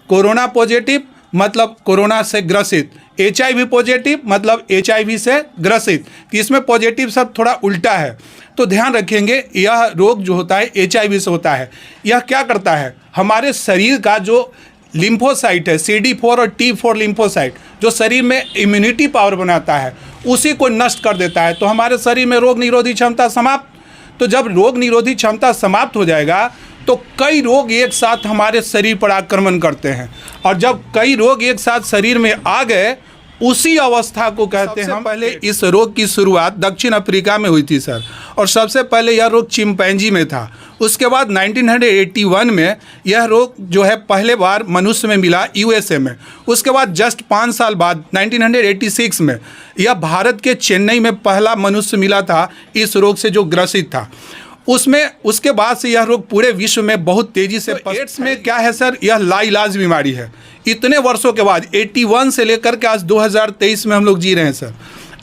Corona positive मतलब corona से ग्रसित, HIV पॉजिटिव मतलब HIV से ग्रसित। इसमें पॉजिटिव सब थोड़ा उल्टा है, तो ध्यान रखेंगे। यह रोग जो होता है HIV से होता है। यह क्या करता है, हमारे शरीर का जो लिम्फोसाइट है, CD4 और T4 लिम्फोसाइट, जो शरीर में इम्यूनिटी पावर बनाता है, उसी को नष्ट कर देता है। तो हमारे शरीर में रोग निरोधी क्षमता समाप्त। तो जब रोग निरोधी क्षमता समाप्त हो जाएगा तो कई रोग एक साथ हमारे शरीर पर आक्रमण करते हैं, और जब कई रोग एक साथ शरीर में आ गए, उसी अवस्था को कहते हैं हम। पहले इस रोग की शुरुआत दक्षिण अफ्रीका में हुई थी सर, और सबसे पहले यह रोग चिंपैंजी में था। उसके बाद 1981 में यह रोग जो है पहले बार मनुष्य में मिला USA में। उसके बाद जस्ट 5 साल बाद 1986 में यह भारत के चेन्नई में पहला मनुष्य मिला था इस रोग से जो ग्रसित था। उसके बाद से यह रोग पूरे विश्व में बहुत तेज़ी से। एड्स में क्या है सर, यह लाइलाज बीमारी है। इतने वर्षों के बाद 81 से लेकर के आज 2023 में हम लोग जी रहे हैं सर।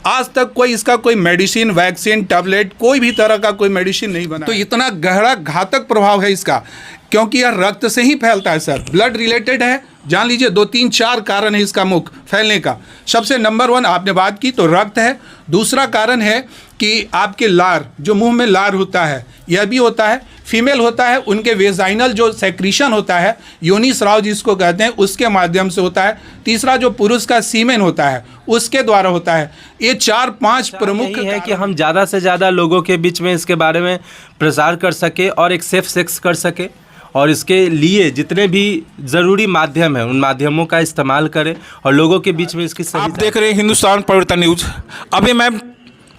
आज तक इसका कोई मेडिसिन, वैक्सीन, टैबलेट, कोई भी तरह का कोई मेडिसिन नहीं बना। तो इतना गहरा घातक प्रभाव है इसका, क्योंकि यह रक्त से ही फैलता है सर, ब्लड रिलेटेड है। जान लीजिए 2, 3, 4 कारण है इसका मुख्य फैलने का। सबसे नंबर 1 आपने बात की तो रक्त है। दूसरा कारण है कि आपके लार, जो मुंह में लार होता है, यह भी होता है। फीमेल होता है, उनके वेजाइनल जो सेक्रीशन होता है, योनि स्राव जिसको कहते हैं, उसके माध्यम से होता है। तीसरा जो पुरुष का सीमेन होता है, उसके द्वारा होता है। ये 4-5 प्रमुख है कि हम ज़्यादा से ज़्यादा लोगों के बीच में इसके बारे में प्रसार कर सके और एक सेफ सेक्स कर सके, और इसके लिए जितने भी ज़रूरी माध्यम हैं उन माध्यमों का इस्तेमाल करें और लोगों के बीच में इसकी सही। आप देख रहे हैं हिंदुस्तान परिवर्तन न्यूज़। अभी मैं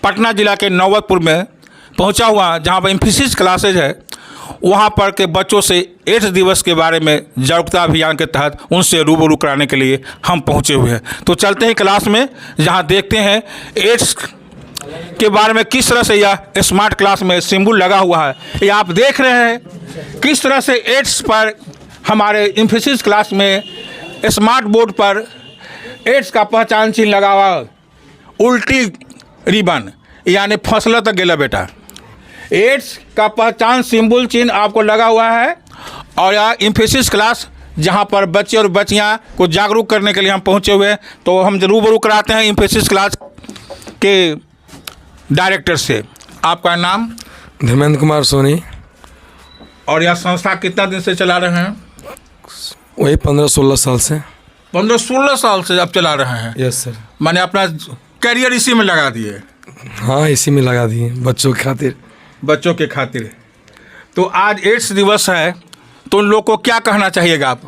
पटना जिला के नौबतपुर में पहुंचा हुआ, जहां पर एमफिसिस क्लासेज है। वहां पर के बच्चों से एड्स दिवस के बारे में जागरूकता अभियान के तहत उनसे रूबरू कराने के लिए हम पहुंचे हुए हैं। तो चलते हैं क्लास में, जहां देखते हैं एड्स के बारे में किस तरह से यह स्मार्ट क्लास में सिंबल लगा हुआ है। ये आप देख रहे हैं किस तरह से एड्स पर हमारे एमफिसिस क्लास में स्मार्ट बोर्ड पर एड्स का पहचान चिन्ह लगा हुआ, उल्टी रिबन यानी फसला तक गेला बेटा। एड्स का पहचान सिंबल चिन्ह आपको लगा हुआ है, और यह एमफिसिस क्लास जहां पर बच्चे और बच्चियां को जागरूक करने के लिए हम पहुंचे हुए हैं। तो हम रूबरू कराते हैं एमफिसिस क्लास के डायरेक्टर से। आपका नाम? धर्मेंद्र कुमार सोनी। और यह संस्था कितना दिन से चला रहे हैं? वही 15-16 साल से। 15-16 साल से अब चला रहे हैं? Yes sir. मैंने अपना करियर इसी में लगा दिए? हाँ, इसी में लगा दिए, बच्चों के खातिर। बच्चों के खातिर। तो आज एड्स दिवस है, तो उन लोग को क्या कहना चाहिएगा आप?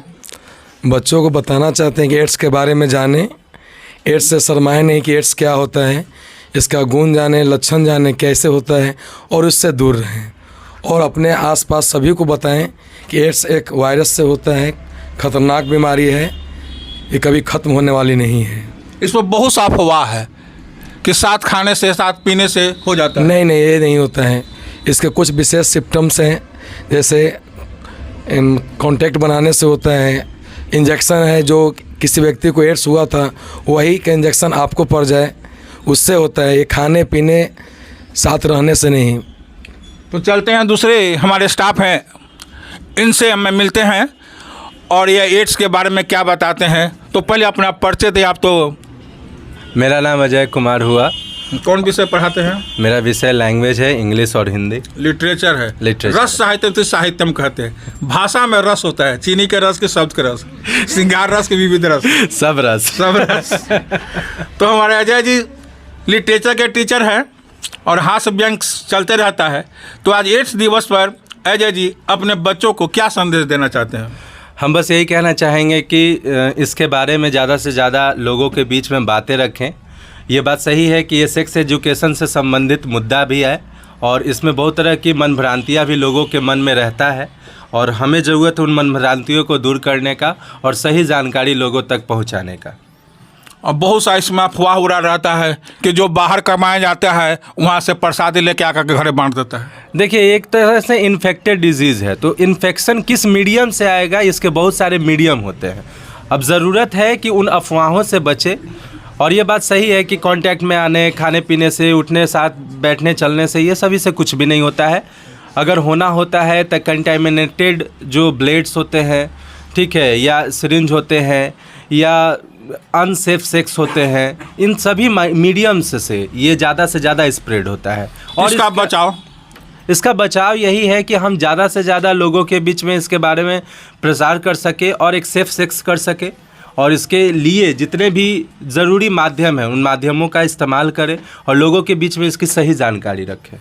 बच्चों को बताना चाहते हैं कि एड्स के बारे में जानें, एड्स से शर्माएं नहीं कि एड्स क्या होता है, इसका गुण जानें, लक्षण जानें कैसे होता है, और उससे दूर रहें। और अपने आसपास सभी को बताएं कि एड्स एक वायरस से होता है, ख़तरनाक बीमारी है, ये कभी ख़त्म होने वाली नहीं है। इसमें बहुत सा अफवाह है कि साथ खाने से, साथ पीने से हो जाता है। नहीं, ये नहीं होता है। इसके कुछ विशेष सिम्टम्स हैं, जैसे कॉन्टैक्ट बनाने से होता है, इंजेक्शन है, जो किसी व्यक्ति को एड्स हुआ था वही का इंजेक्शन आपको पड़ जाए, उससे होता है। ये खाने पीने साथ रहने से नहीं। तो चलते हैं, दूसरे हमारे स्टाफ हैं, इनसे हमें मिलते हैं और ये एड्स के बारे में क्या बताते हैं। तो पहले अपना परिचय दें आप। तो मेरा नाम अजय कुमार हुआ। कौन विषय पढ़ाते हैं? मेरा विषय लैंग्वेज है, इंग्लिश और हिंदी। लिटरेचर है? लिटरेचर। रस साहित्य तो साहित्यम कहते हैं। भाषा में रस होता है, चीनी के रस के शब्द के रस, श्रृंगार रस के विविध रस, सब रस। तो हमारे अजय जी लिटरेचर के टीचर हैं और हास्य व्यंग चलते रहता है। तो आज एड्स दिवस पर अजय जी अपने बच्चों को क्या संदेश देना चाहते हैं? हम बस यही कहना चाहेंगे कि इसके बारे में ज़्यादा से ज़्यादा लोगों के बीच में बातें रखें। ये बात सही है कि ये सेक्स एजुकेशन से संबंधित मुद्दा भी है, और इसमें बहुत तरह की मन भ्रांतियाँ भी लोगों के मन में रहता है, और हमें ज़रूरत है उन मन भ्रांतियों को दूर करने का और सही जानकारी लोगों तक पहुँचाने का। और बहुत सा इसमें अफवाह उड़ा रहता है कि जो बाहर कमाया जाता है वहाँ से प्रसादी लेके आकर के घरे बांट देता है। देखिए, एक तरह से इन्फेक्टेड डिजीज़ है, तो इन्फेक्शन किस मीडियम से आएगा, इसके बहुत सारे मीडियम होते हैं। अब ज़रूरत है कि उन अफवाहों से बचे, और ये बात सही है कि कांटेक्ट में आने, खाने पीने से, उठने, साथ बैठने चलने से, ये सभी से कुछ भी नहीं होता है। अगर होना होता है तो कंटेमिनेटेड जो ब्लेड्स होते हैं, ठीक है, या सिरिंज होते हैं या अनसेफ सेक्स होते हैं, इन सभी मीडियम्स से ये ज़्यादा से ज़्यादा स्प्रेड होता है। और इसका बचाव यही है कि हम ज़्यादा से ज़्यादा लोगों के बीच में इसके बारे में प्रसार कर सके और एक सेफ सेक्स कर सके, और इसके लिए जितने भी ज़रूरी माध्यम हैं उन माध्यमों का इस्तेमाल करें और लोगों के बीच में इसकी सही जानकारी रखें।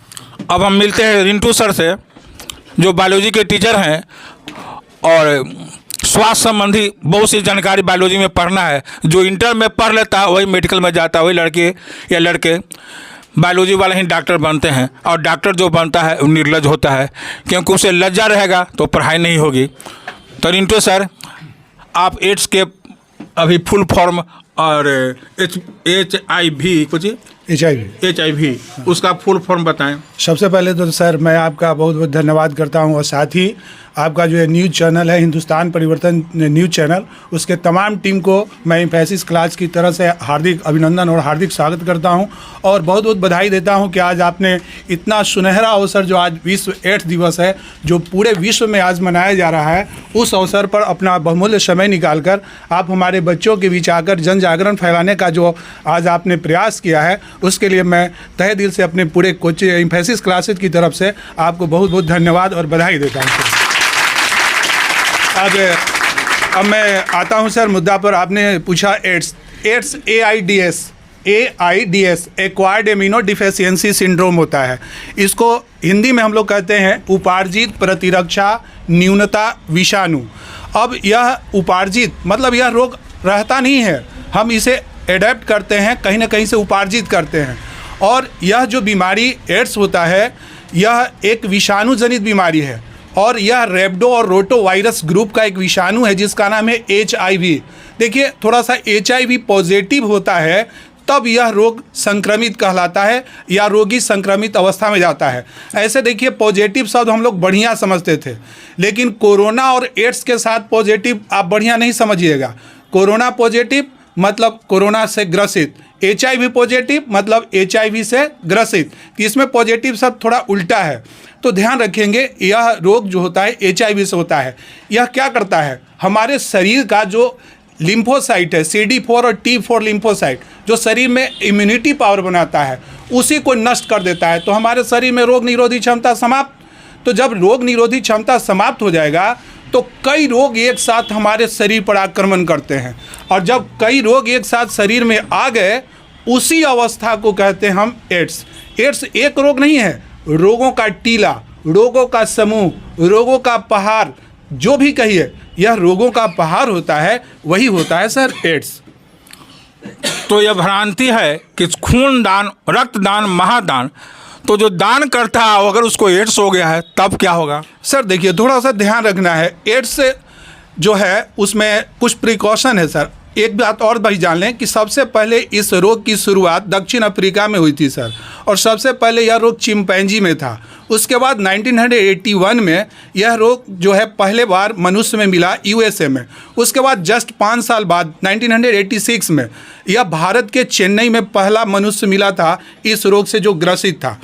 अब हम मिलते हैं रिंटू सर से, जो बायोलॉजी के टीचर हैं और स्वास्थ्य संबंधी बहुत सी जानकारी बायोलॉजी में पढ़ना है। जो इंटर में पढ़ लेता है वही मेडिकल में जाता है, वही लड़के या लड़के बायोलॉजी वाले ही डॉक्टर बनते हैं, और डॉक्टर जो बनता है वो निर्लज होता है, क्योंकि उसे लज्जा रहेगा तो पढ़ाई नहीं होगी। तो रिंटू सर, आप एड्स के अभी फुल फॉर्म और HIV उसका फुल फॉर्म बताएं। सबसे पहले तो सर मैं आपका बहुत बहुत धन्यवाद करता हूं, और साथ ही आपका जो है न्यूज़ चैनल है हिंदुस्तान परिवर्तन न्यूज़ चैनल, उसके तमाम टीम को मैं एम्फेसिस क्लास की तरह से हार्दिक अभिनंदन और हार्दिक स्वागत करता हूं, और बहुत बहुत बधाई देता हूं कि आज आपने इतना सुनहरा अवसर, जो आज विश्व एड्स दिवस है जो पूरे विश्व में आज मनाया जा रहा है, उस अवसर पर अपना बहुमूल्य समय निकालकर आप हमारे बच्चों के बीच आकर जन जागरण फैलाने का जो आज आपने प्रयास किया है, उसके लिए मैं तहे दिल से अपने पूरे कोचिंग एम्फेसिस क्लासेज की तरफ से आपको बहुत बहुत धन्यवाद और बधाई देता हूँ। अब मैं आता हूँ सर मुद्दा पर। आपने पूछा AIDS AIDS acquired immunodeficiency syndrome होता है। इसको हिंदी में हम लोग कहते हैं उपार्जित प्रतिरक्षा न्यूनता विषाणु। अब यह उपार्जित मतलब यह रोग रहता नहीं है, हम इसे एडेप्ट करते हैं, कहीं ना कहीं से उपार्जित करते हैं। और यह जो बीमारी एड्स होता है यह एक विषाणु जनित बीमारी है, और यह रेब्डो और रोटो वायरस ग्रुप का एक विषाणु है जिसका नाम है HIV। देखिए, थोड़ा सा HIV पॉजिटिव होता है तब यह रोग संक्रमित कहलाता है या रोगी संक्रमित अवस्था में जाता है। ऐसे देखिए, पॉजिटिव शब्द हम लोग बढ़िया समझते थे, लेकिन कोरोना और एड्स के साथ पॉजिटिव आप बढ़िया नहीं समझिएगा। कोरोना पॉजिटिव मतलब कोरोना से ग्रसित, HIV पॉजिटिव मतलब HIV से ग्रसित, इसमें पॉजिटिव शब्द थोड़ा उल्टा है। तो ध्यान रखेंगे, यह रोग जो होता है HIV से होता है। यह क्या करता है, हमारे शरीर का जो लिम्फोसाइट है, CD4 और T4 लिम्फोसाइट, जो शरीर में इम्यूनिटी पावर बनाता है, उसी को नष्ट कर देता है। तो हमारे शरीर में रोग निरोधी क्षमता समाप्त। तो जब रोग निरोधी क्षमता समाप्त हो जाएगा तो कई रोग एक साथ हमारे शरीर पर आक्रमण करते हैं, और जब कई रोग एक साथ शरीर में आ गए, उसी अवस्था को कहते हैं हम एड्स। एड्स एक रोग नहीं है, रोगों का टीला, रोगों का समूह, रोगों का पहाड़, जो भी कहिए, यह रोगों का पहाड़ होता है, वही होता है सर एड्स। तो यह भ्रांति है कि खून दान, रक्तदान, महादान, तो जो दान करता है अगर उसको एड्स हो गया है तब क्या होगा? सर देखिए, थोड़ा सा ध्यान रखना है। एड्स जो है उसमें कुछ प्रिकॉशन है सर। एक बात और भाई जान लें कि सबसे पहले इस रोग की शुरुआत दक्षिण अफ्रीका में हुई थी सर, और सबसे पहले यह रोग चिंपैंजी में था। उसके बाद 1981 में यह रोग जो है पहले बार मनुष्य में मिला USA में। उसके बाद जस्ट 5 साल बाद 1986 में यह भारत के चेन्नई में पहला मनुष्य मिला था इस रोग से जो ग्रसित था।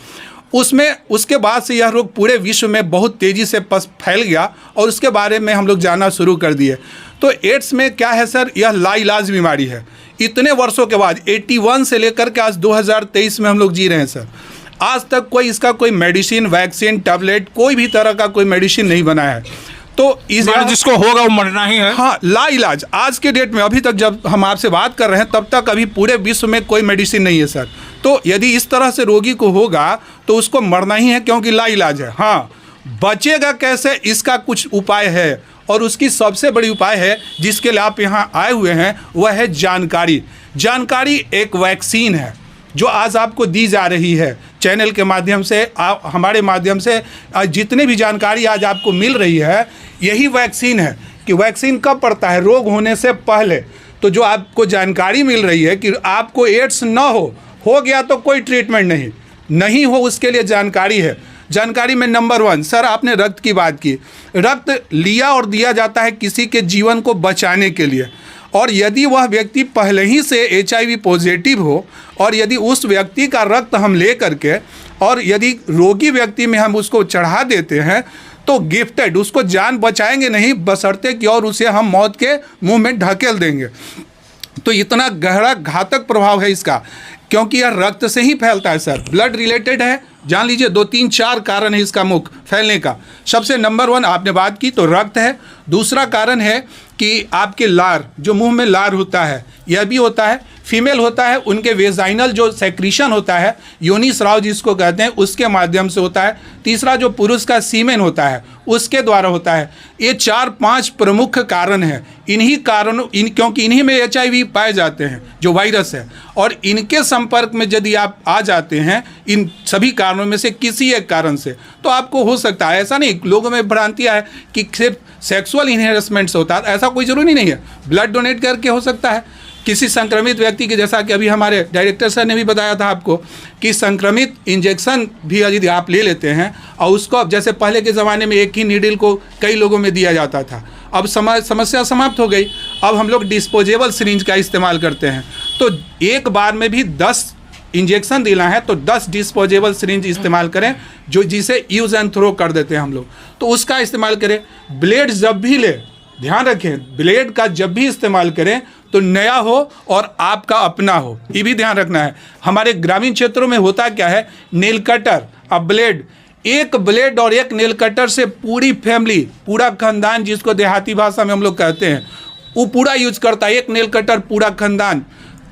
उसके बाद से यह रोग पूरे विश्व में बहुत तेज़ी से फैल गया, और उसके बारे में हम लोग जानना शुरू कर दिए। तो एड्स में क्या है सर, यह लाइलाज बीमारी है। इतने वर्षों के बाद 81 से लेकर के आज 2023 में हम लोग जी रहे हैं सर। आज तक इसका कोई मेडिसिन, वैक्सीन, टैबलेट, कोई भी तरह का कोई मेडिसिन नहीं बना है। तो इस जिसको होगा वो मरना ही है। हाँ, लाइलाज आज के डेट में, अभी तक जब हम आपसे बात कर रहे हैं तब तक अभी पूरे विश्व में कोई मेडिसिन नहीं है सर। तो यदि इस तरह से रोगी को होगा तो उसको मरना ही है, क्योंकि लाइलाज है। हाँ, बचेगा कैसे, इसका कुछ उपाय है, और उसकी सबसे बड़ी उपाय है जिसके लिए आप यहाँ आए हुए हैं, वह है जानकारी। जानकारी एक वैक्सीन है जो आज आपको दी जा रही है चैनल के माध्यम से, हमारे माध्यम से जितने भी जानकारी आज आपको मिल रही है, यही वैक्सीन है। कि वैक्सीन कब पड़ता है, रोग होने से पहले। तो जो आपको जानकारी मिल रही है कि आपको एड्स ना हो गया तो कोई ट्रीटमेंट नहीं हो, उसके लिए जानकारी है। जानकारी में नंबर 1 सर, आपने रक्त की बात की। रक्त लिया और दिया जाता है किसी के जीवन को बचाने के लिए, और यदि वह व्यक्ति पहले ही से HIV पॉजिटिव हो, और यदि उस व्यक्ति का रक्त हम ले करके और यदि रोगी व्यक्ति में हम उसको चढ़ा देते हैं, तो गिफ्टेड, उसको जान बचाएंगे नहीं बशर्ते कि और उसे हम मौत के मुंह में ढकेल देंगे। तो इतना गहरा घातक प्रभाव है इसका, क्योंकि यह रक्त से ही फैलता है सर, ब्लड रिलेटेड है। जान लीजिए 2 3 4 कारण है इसका मुख्य फैलने का। सबसे नंबर 1 आपने बात की तो रक्त है। दूसरा कारण है कि आपके लार, जो मुंह में लार होता है, यह भी होता है। फीमेल होता है, उनके वेजाइनल जो सेक्रीशन होता है, योनि स्राव जिसको कहते हैं, उसके माध्यम से होता है। तीसरा जो पुरुष का सीमेन होता है उसके द्वारा होता है। ये 4-5 प्रमुख कारण हैं। इन्हीं कारणों क्योंकि इन्हीं में HIV पाए जाते हैं जो वायरस है, और इनके संपर्क में यदि आप आ जाते हैं इन सभी कारणों में से किसी एक कारण से, तो आपको हो सकता है। ऐसा नहीं, लोगों में भ्रांतियाँ है कि सिर्फ सेक्सुअल इनहेरेसमेंट से होता है, ऐसा कोई ज़रूरी नहीं है। ब्लड डोनेट करके हो सकता है किसी संक्रमित व्यक्ति के, जैसा कि अभी हमारे डायरेक्टर सर ने भी बताया था आपको कि संक्रमित इंजेक्शन भी यदि आप ले लेते हैं और उसको, अब जैसे पहले के ज़माने में एक ही नीडल को कई लोगों में दिया जाता था, अब समस्या समाप्त हो गई। अब हम लोग डिस्पोजेबल सिरिंज का इस्तेमाल करते हैं, तो एक बार में भी 10 इंजेक्शन देना है तो 10 डिस्पोजेबल सिरिंज इस्तेमाल करें, जो जिसे यूज़ एंड थ्रो कर देते हैं हम लोग, तो उसका इस्तेमाल करें। ब्लेड जब भी ले, ध्यान रखें, ब्लेड का जब भी इस्तेमाल करें तो नया हो और आपका अपना हो, ये भी ध्यान रखना है। हमारे ग्रामीण क्षेत्रों में होता क्या है, नेल कटर अब ब्लेड, एक ब्लेड और एक नेल कटर से पूरी फैमिली, पूरा खानदान, जिसको देहाती भाषा में हम लोग कहते हैं, वो पूरा यूज करता है। एक नेल कटर पूरा खानदान,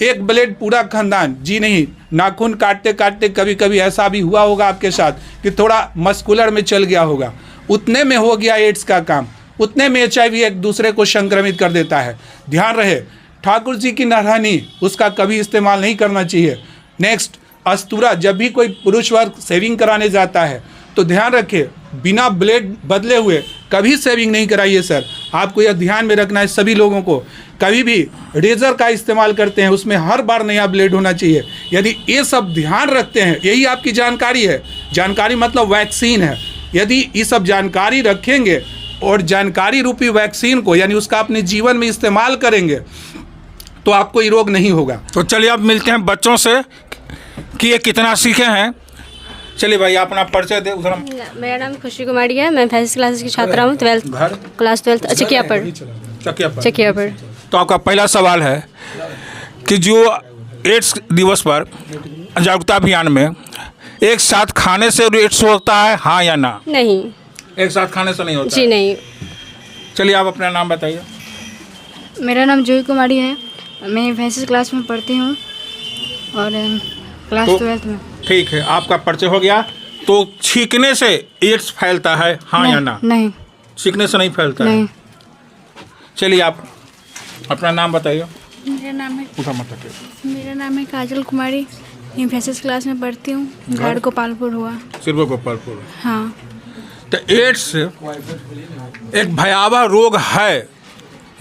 एक ब्लेड पूरा खानदान। जी नहीं, नाखून काटते काटते कभी कभी ऐसा भी हुआ होगा आपके साथ कि थोड़ा मस्कुलर में चल गया होगा, उतने में हो गया एड्स का काम, उतने में HIV एक दूसरे को संक्रमित कर देता है। ध्यान रहे, ठाकुर जी की नरहनी उसका कभी इस्तेमाल नहीं करना चाहिए। नेक्स्ट, अस्तूरा, जब भी कोई पुरुष वर्ग शेविंग कराने जाता है तो ध्यान रखें, बिना ब्लेड बदले हुए कभी शेविंग नहीं कराइए सर। आपको यह ध्यान में रखना है सभी लोगों को। कभी भी रेजर का इस्तेमाल करते हैं उसमें हर बार नया ब्लेड होना चाहिए। यदि ये सब ध्यान रखते हैं, यही आपकी जानकारी है। जानकारी मतलब वैक्सीन है। यदि ये सब जानकारी रखेंगे और जानकारी रूपी वैक्सीन को, यानी उसका अपने जीवन में इस्तेमाल करेंगे, तो आपको ये रोग नहीं होगा। तो चलिए अब मिलते हैं बच्चों से कि ये कितना सीखे हैं। चलिए भाई अपना परिचय दे उधर। मेरा नाम खुशी कुमारी है, मैं फैंसी क्लासेस की छात्रा हूँ, क्लास 12 चकियापड़। तो आपका पहला सवाल है कि जो एड्स दिवस पर जागरूकता अभियान में एक साथ खाने से एड्स होता है, हाँ या ना? नहीं, एक साथ खाने से नहीं होता जी नहीं। चलिए आप अपना नाम बताइए। मेरा नाम जूही कुमारी है, मैं फैंसी क्लास में पढ़ती हूँ और क्लास 12 में। ठीक है, आपका परिचय हो गया। तो छींकने से एड्स फैलता है, हाँ या ना? नहीं, छींकने से नहीं फैलता नहीं। है। चलिए आप अपना नाम बताइए। मेरा नाम है उठा मत रखिए। मेरा नाम है काजल कुमारी, मैं फैंसी क्लास में पढ़ती हूँ, घर गोपालपुर हुआ। सिर्फ गोपालपुर। हाँ। तो एड्स एक भयावह रोग है,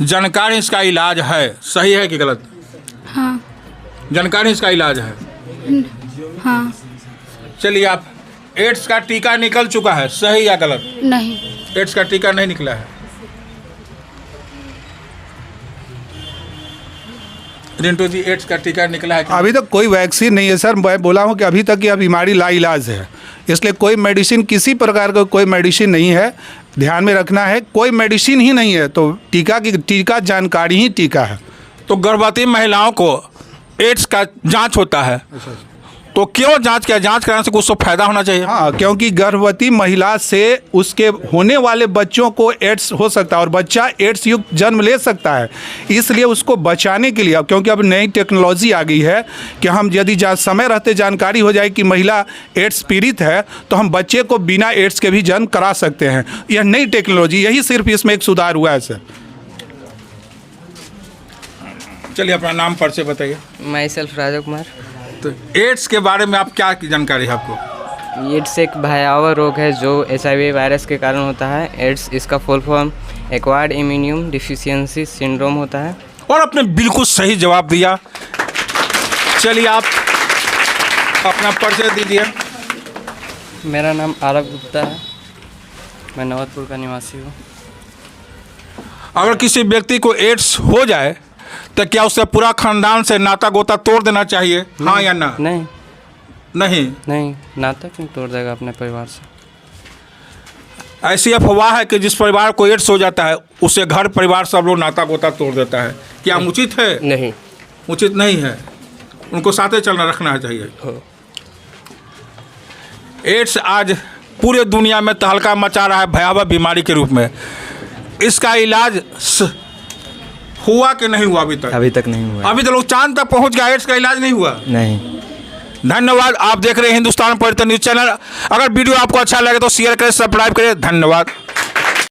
जानकारी इसका इलाज है, सही है कि गलत? हाँ। जानकारी इसका इलाज है। हाँ। चलिए आप, एड्स का टीका निकल चुका है, सही या गलत? नहीं। एड्स का टीका नहीं निकला है। रिंटू जी, एड्स का टीका निकला है? अभी तक कोई वैक्सीन नहीं है सर। मैं बोला हूँ कि अभी तक यह बीमारी लाइलाज है, इसलिए कोई मेडिसिन, किसी प्रकार का कोई मेडिसिन नहीं है। ध्यान में रखना है, कोई मेडिसिन ही नहीं है, तो टीका जानकारी ही टीका है। तो गर्भवती महिलाओं को एड्स का जांच होता है, तो क्यों जांच कराने से कुछ तो फायदा होना चाहिए? हाँ, क्योंकि गर्भवती महिला से उसके होने वाले बच्चों को एड्स हो सकता है और बच्चा एड्स युक्त जन्म ले सकता है। इसलिए उसको बचाने के लिए, क्योंकि अब नई टेक्नोलॉजी आ गई है कि हम यदि समय रहते जानकारी हो जाए कि महिला एड्स पीड़ित है, तो हम बच्चे को बिना एड्स के भी जन्म करा सकते हैं। यह नई टेक्नोलॉजी, यही सिर्फ इसमें एक सुधार हुआ है सर। चलिए अपना नाम परिचय बताइए। My self Raja Kumar. तो एड्स के बारे में आप क्या जानकारी है आपको? एड्स एक भयावह रोग है जो HIV वायरस के कारण होता है। एड्स इसका full form acquired immune deficiency syndrome होता है। और आपने बिल्कुल सही जवाब दिया। चलिए आप अपना परिचय दीजिए। मेरा नाम आरव गुप्ता है, मैं नवतपुर का निवासी हूँ। अगर किसी व्यक्ति को एड्स हो जाए तो क्या उससे पूरा खानदान से नाता गोता तोड़ देना चाहिए, हाँ या ना? नहीं नहीं। नहीं, नाता क्यों तोड़ देगा अपने परिवार से? ऐसी अफवाह है कि जिस परिवार को एड्स हो जाता है उससे घर परिवार सब लोग नाता गोता तोड़ देता है। क्या उचित है? नहीं, उचित नहीं है। उनको साथे चलना रखना चाहिए। एड्स आज पूरे दुनिया में तहलका मचा रहा है भयावह बीमारी के रूप में। इसका इलाज हुआ कि नहीं हुआ? अभी तक नहीं हुआ। अभी तो लोग चांद तक पहुंच गए, एड्स का इलाज नहीं हुआ। नहीं। धन्यवाद। आप देख रहे हैं हिंदुस्तान पर्यटन न्यूज़ चैनल। अगर वीडियो आपको अच्छा लगे तो शेयर करें, सब्सक्राइब करें। धन्यवाद।